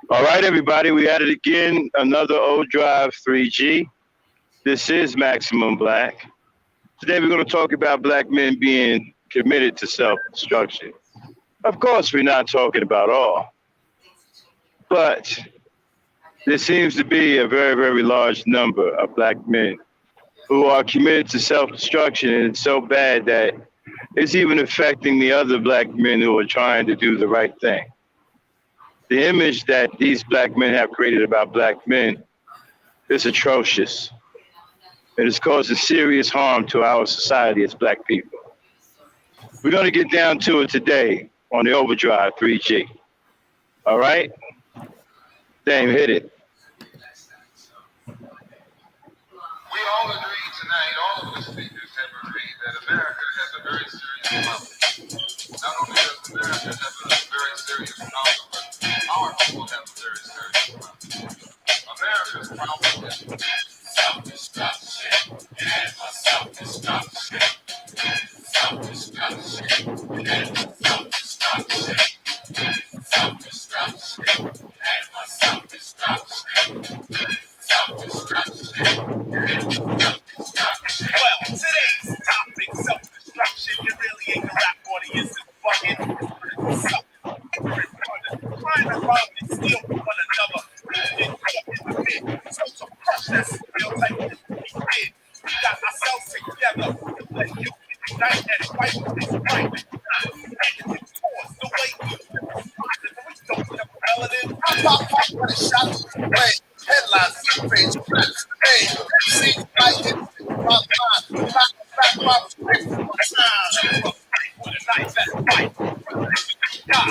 All right, everybody, we at it again. Another OverDrive3g. This is Maximum Black. Today we're going to talk about black men being committed to self-destruction. Of course, we're not talking about all, but there seems to be a very, very large number of black men who are committed to self-destruction, and it's so bad that it's even affecting the other black men who are trying to do the right thing. The image that these black men have created about black men is atrocious. It is causing serious harm to our society as black people. We're going to get down to it today on the OverDrive3g. All right? Dame, hit it. We all agree tonight, all of the speakers have agreed that America has a very serious problem. Not only does America have a very serious problem, but our people have a very serious problem. America's problem is self-destruction. And self-destruction. Self-destruction. And self-destruction. Self-destruction. And self-destruction. Self-destruction. Well, today's topic, self-destruction. It really ain't a rap audience, it's fucking trying to rob and steal from one another. So to crush that stereotype that we did, we got ourselves together. Let you unite and fight with this right. Negative towards the way we don't have relative. I'm talking about a shot away. Headlines, page, hey, see, like it, my with a knife at fight. Die,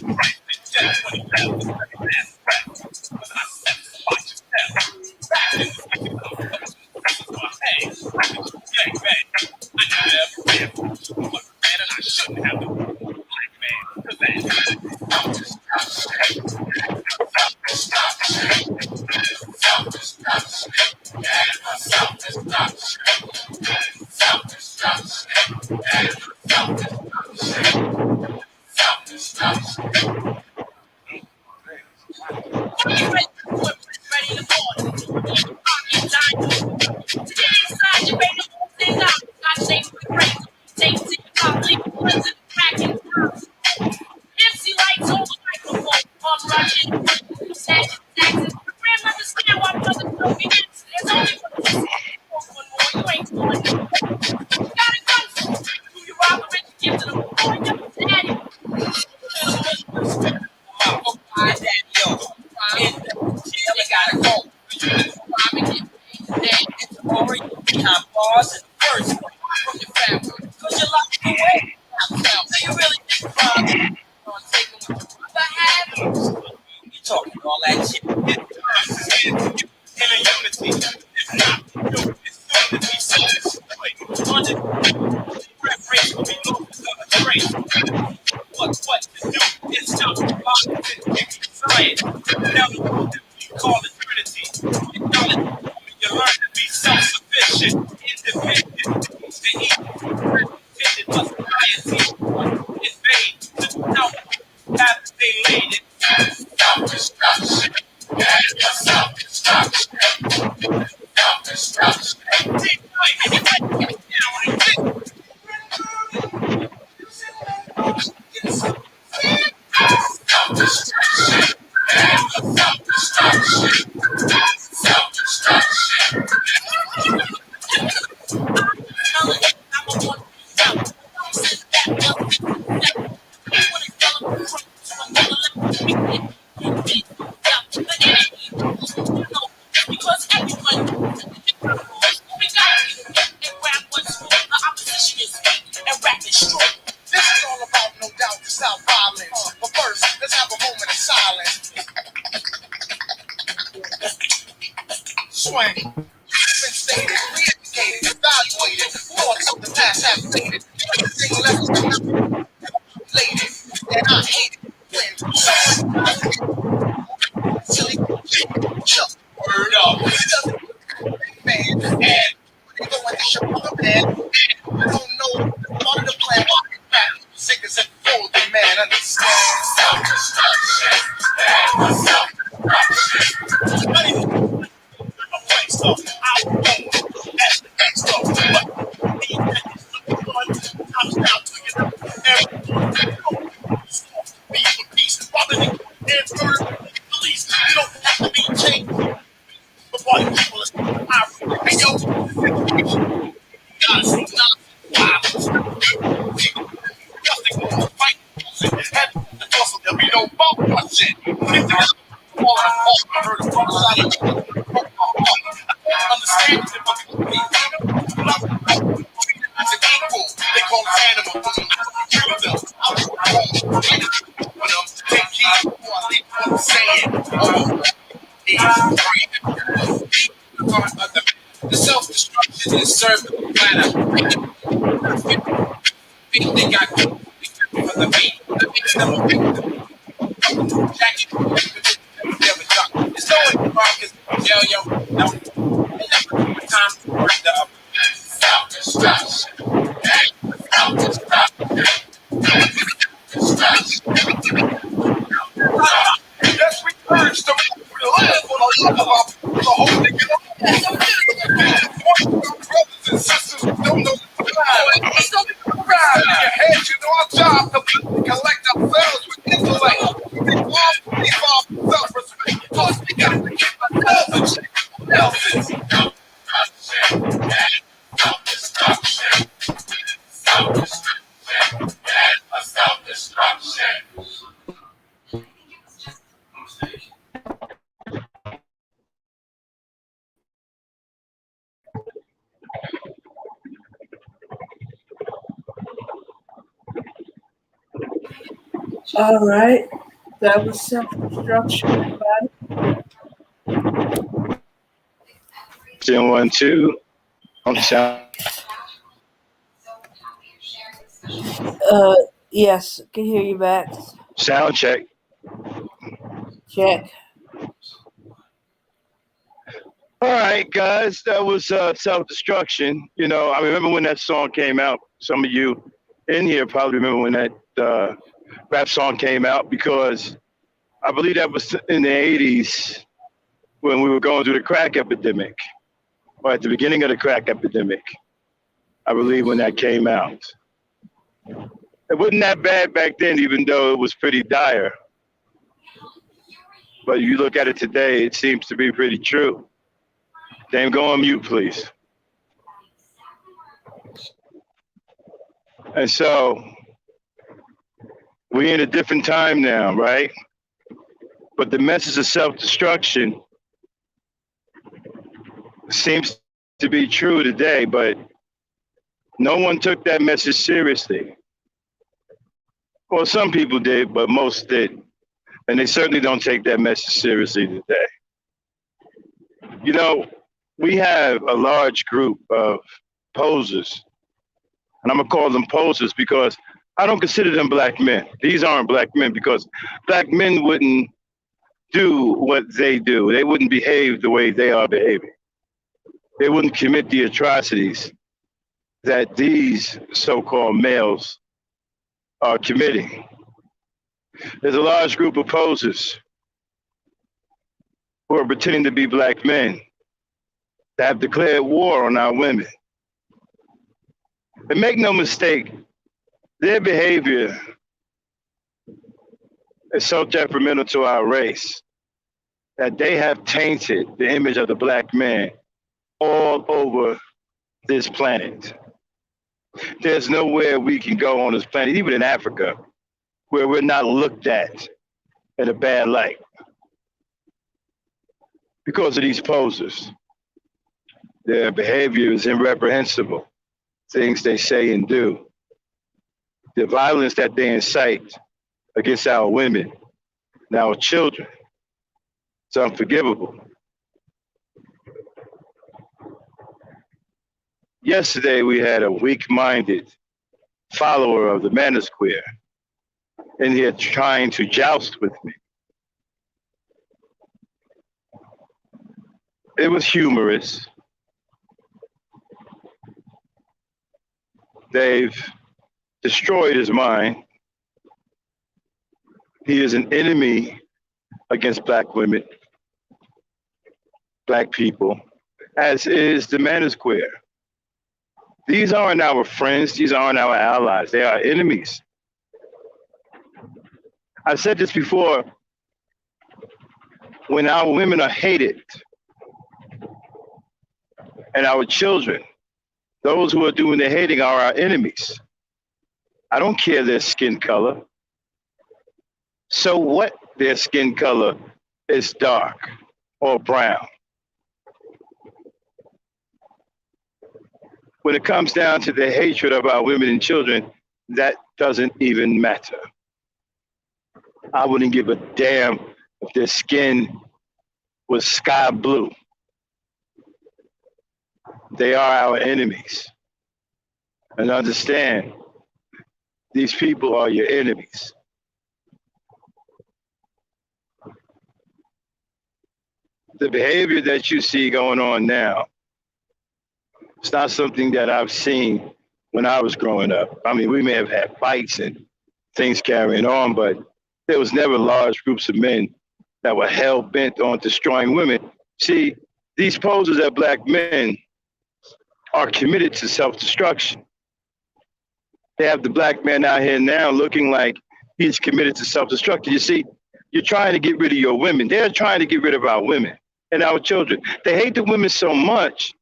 right, just when he fell, the last breath. When I said, watch yourself. Back in the hey, bang, bang. I never ran from a man, and I shouldn't have the black man. Cause that's Sick as a golden man, understand? There'll be no bump punching. Understand they call us animals. Take heed before I leave what I'm saying. The self-destruction is served the planet. They got for the beat. The beat's never jacket. Never duck. It's no because yo, no. Time to break the self-destruction. Yes, we urge to live for the love of the whole thing. Brothers and sisters don't know the time. In your head, you know our job to collect ourselves with intellect. We evolve self-respect. Plus, we got to keep ourselves in check. Self-destruction. All right, that was self-destruction. 1, 2. I'm sound. Yes, can hear you back. Sound check. Check. All right, guys, that was self-destruction. You know, I remember when that song came out. Some of you in here probably remember when that rap song came out, because I believe that was in the 80s when we were going through the crack epidemic, or at the beginning of the crack epidemic, I believe, when that came out. It wasn't that bad back then, even though it was pretty dire. But you look at it today, it seems to be pretty true. Dame, go on mute, please. And so we're in a different time now, right? But the message of self-destruction seems to be true today, but no one took that message seriously. Well, some people did, but most didn't. And they certainly don't take that message seriously today. You know, we have a large group of posers, and I'm gonna call them posers because I don't consider them black men. These aren't black men, because black men wouldn't do what they do. They wouldn't behave the way they are behaving. They wouldn't commit the atrocities that these so-called males are committing. There's a large group of posers who are pretending to be black men that have declared war on our women. And make no mistake, their behavior is so detrimental to our race that they have tainted the image of the black man all over this planet. There's nowhere we can go on this planet, even in Africa, where we're not looked at in a bad light because of these posers. Their behavior is irreprehensible, things they say and do. The violence that they incite against our women and our children, it's unforgivable. Yesterday, we had a weak-minded follower of the manosphere in here trying to joust with me. It was humorous. They've destroyed his mind. He is an enemy against black women, black people, as is the manosphere. These aren't our friends. These aren't our allies. They are enemies. I've said this before. When our women are hated and our children, those who are doing the hating are our enemies. I don't care their skin color. So what their skin color is dark or brown. When it comes down to the hatred of our women and children, that doesn't even matter. I wouldn't give a damn if their skin was sky blue. They are our enemies. And understand, these people are your enemies. The behavior that you see going on now, it's not something that I've seen when I was growing up. I mean, we may have had fights and things carrying on, but there was never large groups of men that were hell bent on destroying women. See, these poses that black men are committed to self-destruction. They have the black man out here now looking like he's committed to self-destruction. You see, you're trying to get rid of your women. They're trying to get rid of our women and our children. They hate the women so much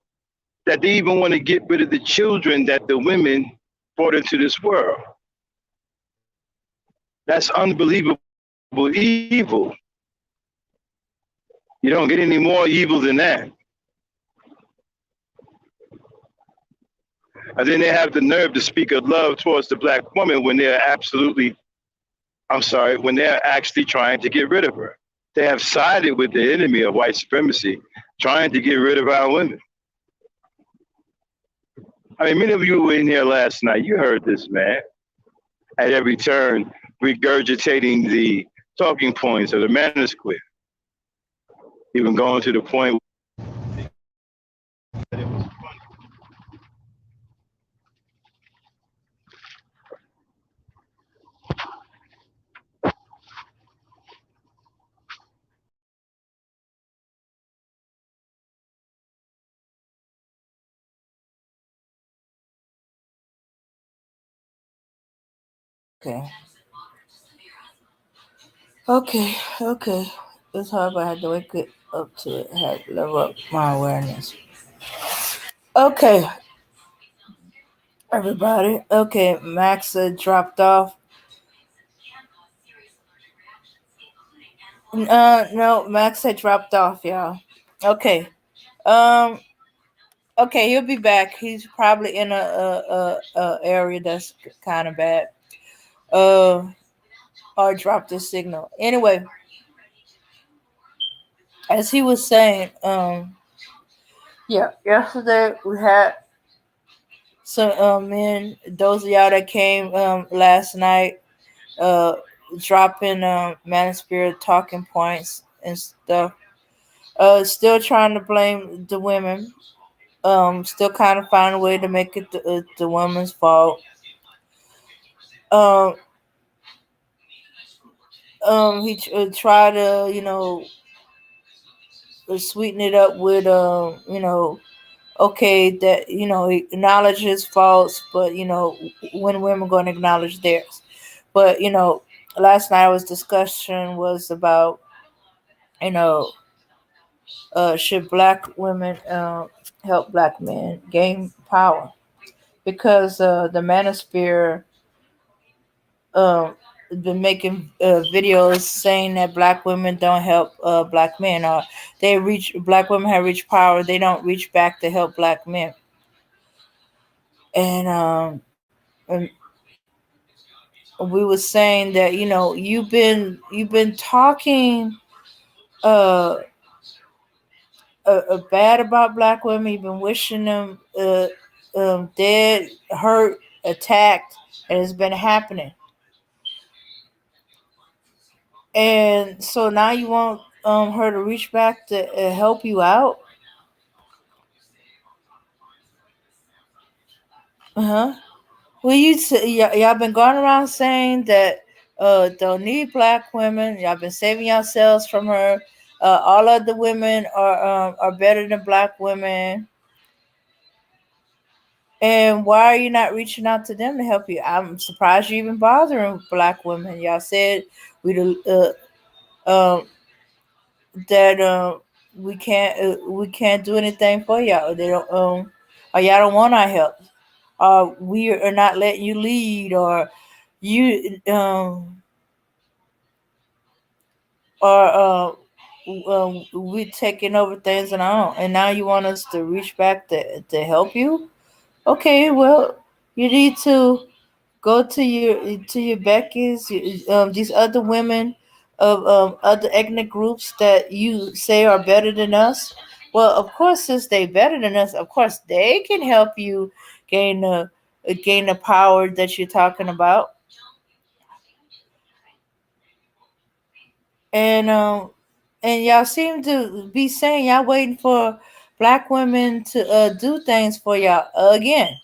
that they even want to get rid of the children that the women brought into this world. That's unbelievable evil. You don't get any more evil than that. And then they have the nerve to speak of love towards the black woman when they're when they're actually trying to get rid of her. They have sided with the enemy of white supremacy, trying to get rid of our women. I mean, many of you were in here last night. You heard this man at every turn regurgitating the talking points of the manosphere, even going to the point that it was funny. Okay. Okay. Okay. It's hard, but I had to wake it up to it. I had to level up my awareness. Okay, everybody. Okay, Max dropped off. No, Max had dropped off, y'all. Okay. Um. Okay, he'll be back. He's probably in a area that's kind of bad. Uh, or dropped the signal. Anyway, as he was saying, yeah, yesterday we had some men. Those of y'all that came last night, uh, dropping manosphere talking points and stuff. Still trying to blame the women. Still kind of find a way to make it the woman's fault. Um, he tried to, sweeten it up with, okay, that, he acknowledge his faults, but, when women going to acknowledge theirs. But, last night was discussion was about, you know, should black women help black men gain power? Because the manosphere been making videos saying that black women don't help black men, or black women have reached power, they don't reach back to help black men. And we were saying that you've been talking uh, bad about black women. You've been wishing them dead, hurt, attacked, and it's been happening. And so now you want her to reach back to help you out. Uh huh. Well, y'all been going around saying that don't need black women. Y'all been saving yourselves from her. All other women are better than black women. And why are you not reaching out to them to help you? I'm surprised you even bothering black women. Y'all said we um that we can't do anything for y'all. They don't or y'all don't want our help. Or we are not letting you lead, or you or we taking over things on our own. And now you want us to reach back to help you? Okay, well, you need to go to your Becky's, these other women of other ethnic groups that you say are better than us. Well, of course, since they better than us, of course they can help you gain the power that you're talking about. And y'all seem to be saying y'all waiting for black women to do things for y'all again.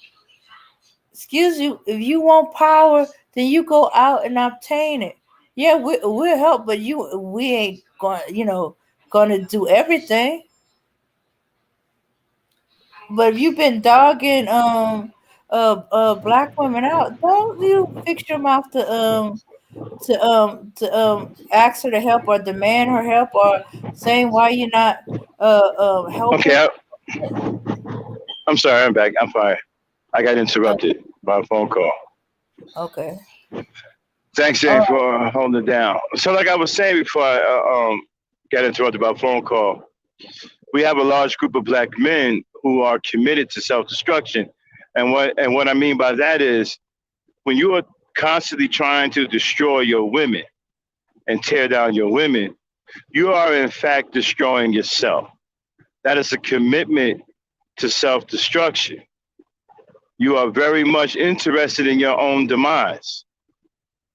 Excuse you, if you want power, then you go out and obtain it. Yeah, we'll help, but we ain't gonna do everything. But if you've been dogging black women out, don't you fix your mouth to ask her to help or demand her help or saying why you're not Okay, helping. I'm sorry. I'm back. I'm fine. I got Uh, interrupted by a phone call. okay. Thanks, All Jane, right. for holding it down. So, like I was saying before I got interrupted by a phone call, we have a large group of black men who are committed to self-destruction. And what I mean by that is when you are constantly trying to destroy your women and tear down your women, you are in fact destroying yourself. That is a commitment to self-destruction. You are very much interested in your own demise.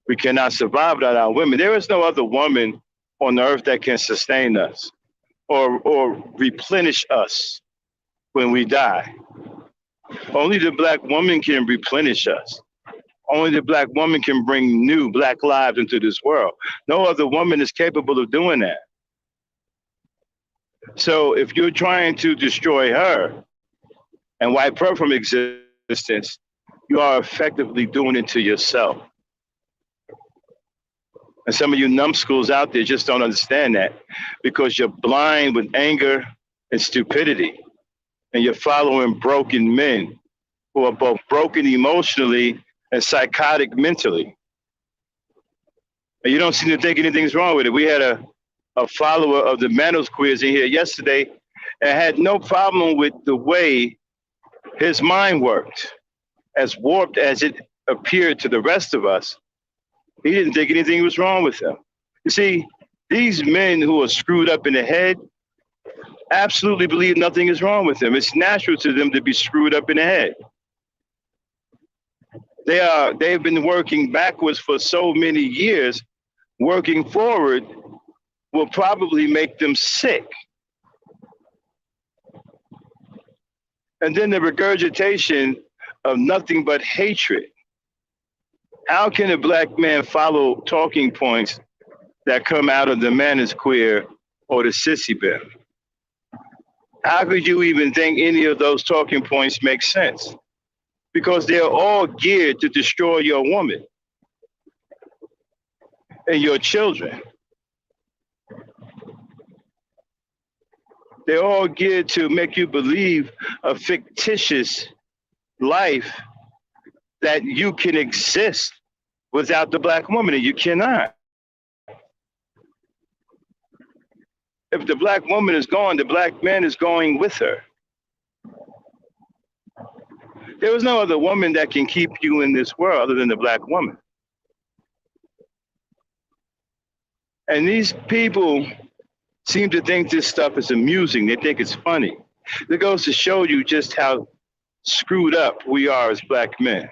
We cannot survive without our women. There is no other woman on the earth that can sustain us or replenish us when we die. Only the black woman can replenish us. Only the black woman can bring new black lives into this world. No other woman is capable of doing that. So if you're trying to destroy her and wipe her from existence, you are effectively doing it to yourself. And some of you numbskulls out there just don't understand that because you're blind with anger and stupidity. And you're following broken men who are both broken emotionally and psychotic mentally. And you don't seem to think anything's wrong with it. We had a follower of the Manos quiz in here yesterday and had no problem with the way his mind worked, as warped as it appeared to the rest of us. He didn't think anything was wrong with him. You see, these men who are screwed up in the head absolutely believe nothing is wrong with them. It's natural to them to be screwed up in the head. They've been working backwards for so many years. Working forward will probably make them sick. And then the regurgitation of nothing but hatred. How can a black man follow talking points that come out of the manosphere or the sissy bin? How could you even think any of those talking points make sense? Because they're all geared to destroy your woman and your children. They're all geared to make you believe a fictitious life that you can exist without the black woman, and you cannot. If the black woman is gone, the black man is going with her. There is no other woman that can keep you in this world other than the black woman. And these people seem to think this stuff is amusing. They think it's funny. It goes to show you just how screwed up we are as black men.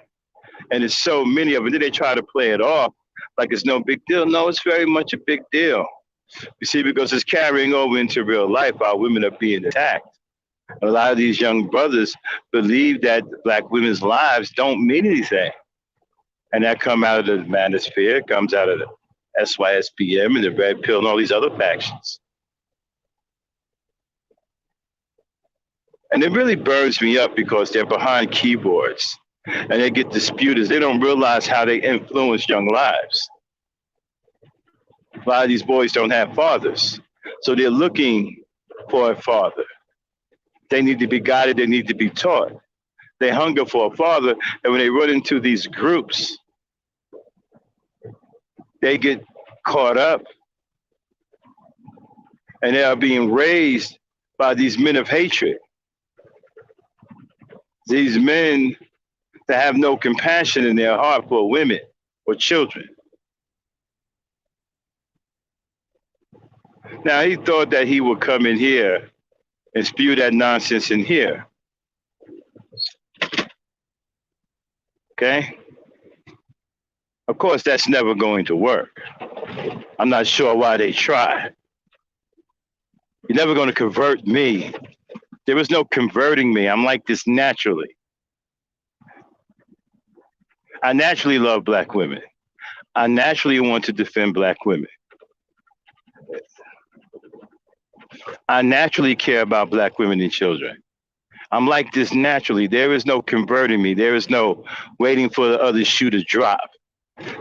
And it's so many of them. Then they try to play it off like it's no big deal. No, it's very much a big deal. You see, because it's carrying over into real life. Our women are being attacked. A lot of these young brothers believe that black women's lives don't mean anything. And that come out of the manosphere, comes out of the SYSBM and the Red Pill and all these other factions. And it really burns me up because they're behind keyboards and they get disputed. They don't realize how they influence young lives. A lot of these boys don't have fathers, so they're looking for a father. They need to be guided, they need to be taught. They hunger for a father, and when they run into these groups, they get caught up, and they are being raised by these men of hatred. These men that have no compassion in their heart for women or children. Now, he thought that he would come in here and spew that nonsense in here. Okay? Of course, that's never going to work. I'm not sure why they try. You're never going to convert me. There is no converting me. I'm like this naturally. I naturally love black women. I naturally want to defend black women. I naturally care about black women and children. I'm like this naturally. There is no converting me. There is no waiting for the other shoe to drop.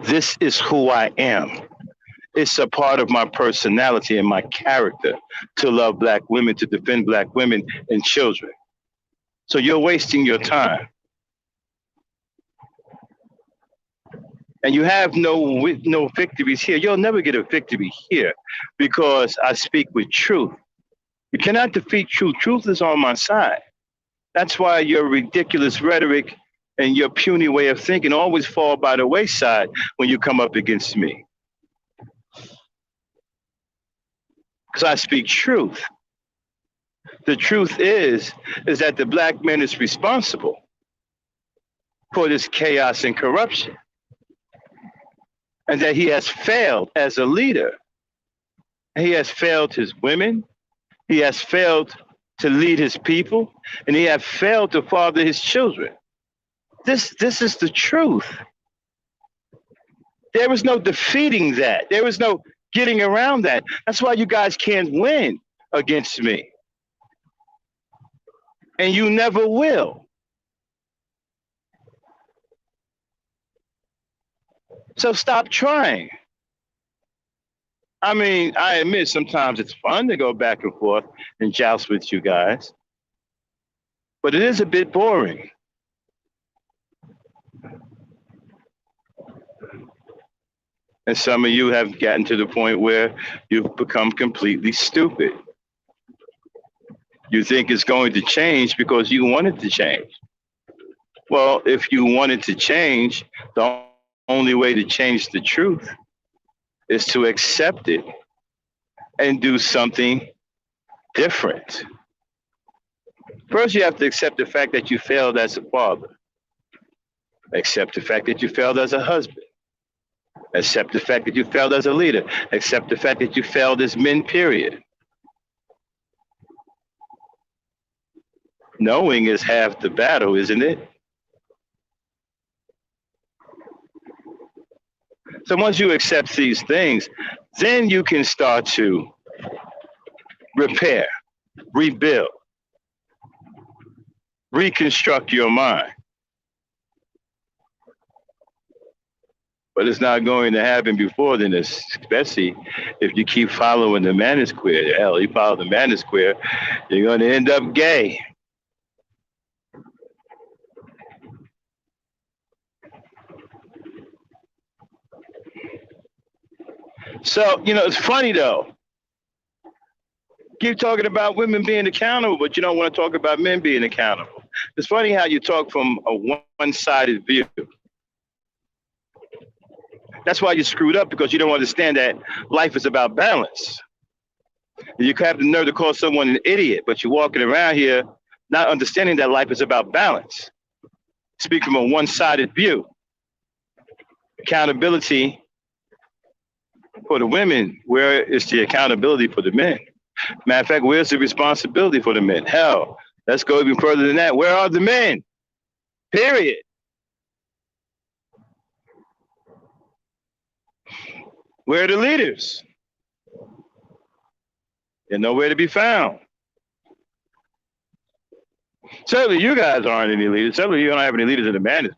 This is who I am. It's a part of my personality and my character to love black women, to defend black women and children. So you're wasting your time. And you have no victories here. You'll never get a victory here because I speak with truth. You cannot defeat truth. Truth is on my side. That's why your ridiculous rhetoric and your puny way of thinking always fall by the wayside when you come up against me. Because I speak truth. The truth is that the black man is responsible for this chaos and corruption. And that he has failed as a leader. He has failed his women. He has failed to lead his people. And he has failed to father his children. This is the truth. There is no defeating that. There is no getting around that. That's why you guys can't win against me. And you never will. So stop trying. I mean, I admit sometimes it's fun to go back and forth and joust with you guys. But it is a bit boring. And some of you have gotten to the point where you've become completely stupid. You think it's going to change because you want it to change. Well, if you want it to change, the only way to change the truth is to accept it and do something different. First, you have to accept the fact that you failed as a father. Accept the fact that you failed as a husband. Accept the fact that you failed as a leader. Accept the fact that you failed as men, period. Knowing is half the battle, isn't it? So once you accept these things, then you can start to repair, rebuild, reconstruct your mind. But it's not going to happen before then, especially if you keep following the manosphere. Hell, you follow the manosphere, you're going to end up gay. So, it's funny though. Keep talking about women being accountable, but you don't want to talk about men being accountable. It's funny how you talk from a one-sided view. That's why you're screwed up, because you don't understand that life is about balance. You have the nerve to call someone an idiot, but you're walking around here not understanding that life is about balance. Speak from a one-sided view. Accountability for the women, where is the accountability for the men? Matter of fact, where's the responsibility for the men? Hell, let's go even further than that. Where are the men? Period. Where are the leaders? They're nowhere to be found. Certainly, you guys aren't any leaders. Certainly, you don't have any leaders in the manosphere.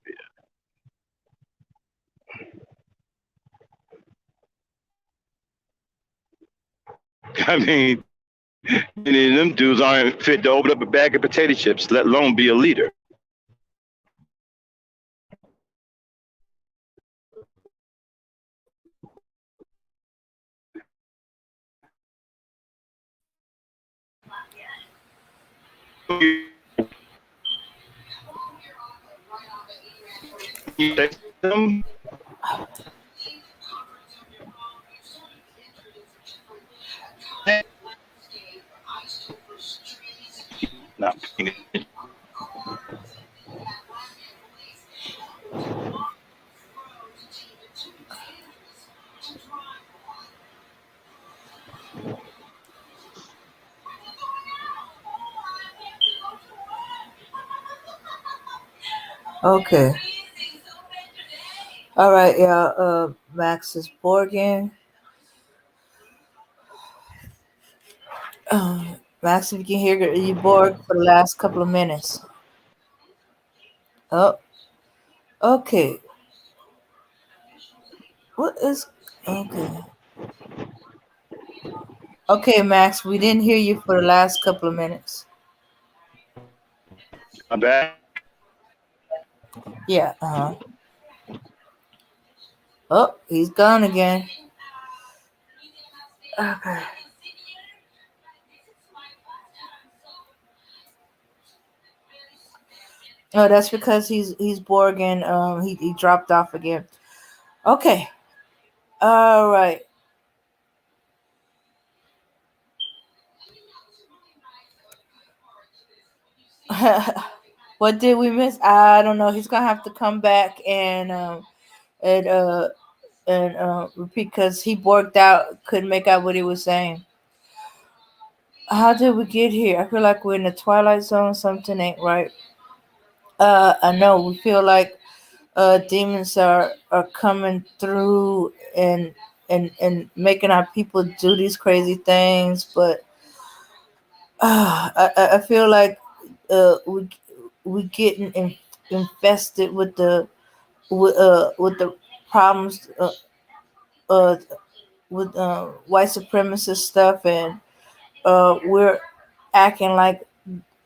I mean, many of them dudes aren't fit to open up a bag of potato chips, let alone be a leader. You text them? Not paying attention. Okay. All right, yeah. Max is Borgin. Max, if you can hear you Borg for the last couple of minutes. Oh, okay. What is okay? Okay, Max, we didn't hear you for the last couple of minutes. I'm back. Yeah. Oh, he's gone again. Okay. Oh, that's because he's Borgin. He dropped off again. Okay. All right. What did we miss? I don't know. He's gonna have to come back and uh and repeat because he borked out, couldn't make out what he was saying. How did we get here? I feel like we're in the twilight zone. Something ain't right. I know we feel like demons are coming through and making our people do these crazy things, but I feel like we getting infested with the problems uh with white supremacist stuff, and we're acting like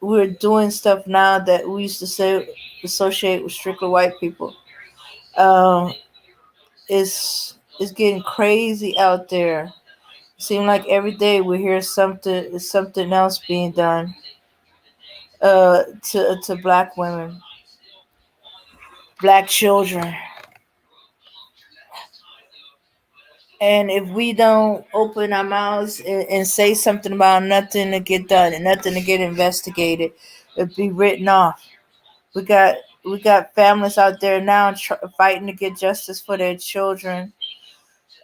we're doing stuff now that we used to say associate with strictly white people. Um, it's getting crazy out there. Seem like every day we hear something else being done to black women, black children. And if we don't open our mouths and say something about nothing to get done and nothing to get investigated, it'd be written off. We got we got families out there now fighting to get justice for their children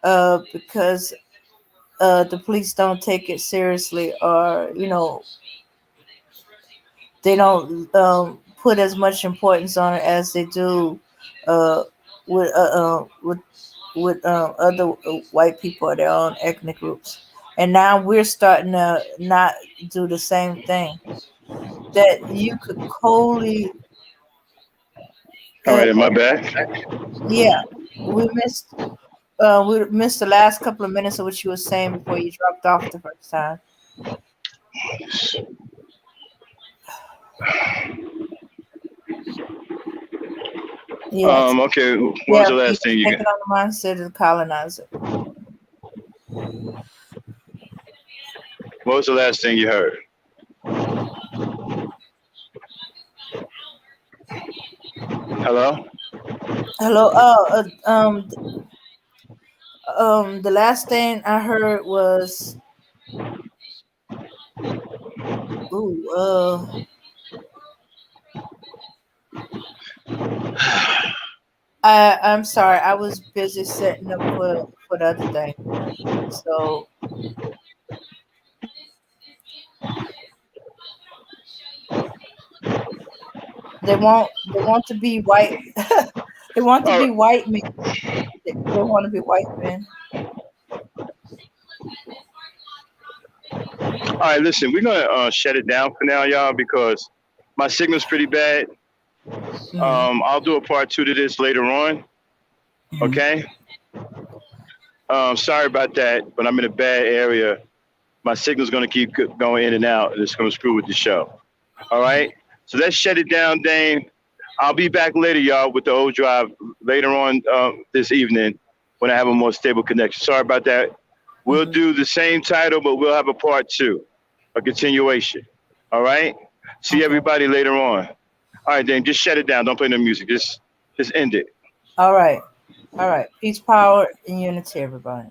because the police don't take it seriously, or they don't put as much importance on it as they do uh, with other white people of their own ethnic groups. And now we're starting to not do the same thing. That you could totally, All uh, right, am I back? yeah, we missed the last couple of minutes of what you were saying before you dropped off the first time. Yeah, Okay. What was yeah, the last people thing you got? taking on the mindset of the colonizer. What was the last thing you heard? Hello? Hello. The last thing I heard was, ooh, I'm sorry, I was busy setting up for the other thing. So they want to be white. They want to All be right. white men. They want to be white men. right, listen, we're gonna shut it down for now, y'all, because my signal's pretty bad. I'll do a part 2 to this later on. Okay. Sorry about that, but I'm in a bad area. My signal's gonna keep going in and out, and it's gonna screw with the show. All right. So let's shut it down, Dame. I'll be back later, y'all, with the OverDrive later on this evening when I have a more stable connection. Sorry about that. We'll do the same title, but we'll have a part 2, a continuation. All right. See everybody later on. All right, Dame. Just shut it down. Don't play no music. Just end it. All right. All right. Peace, power, and unity, everybody.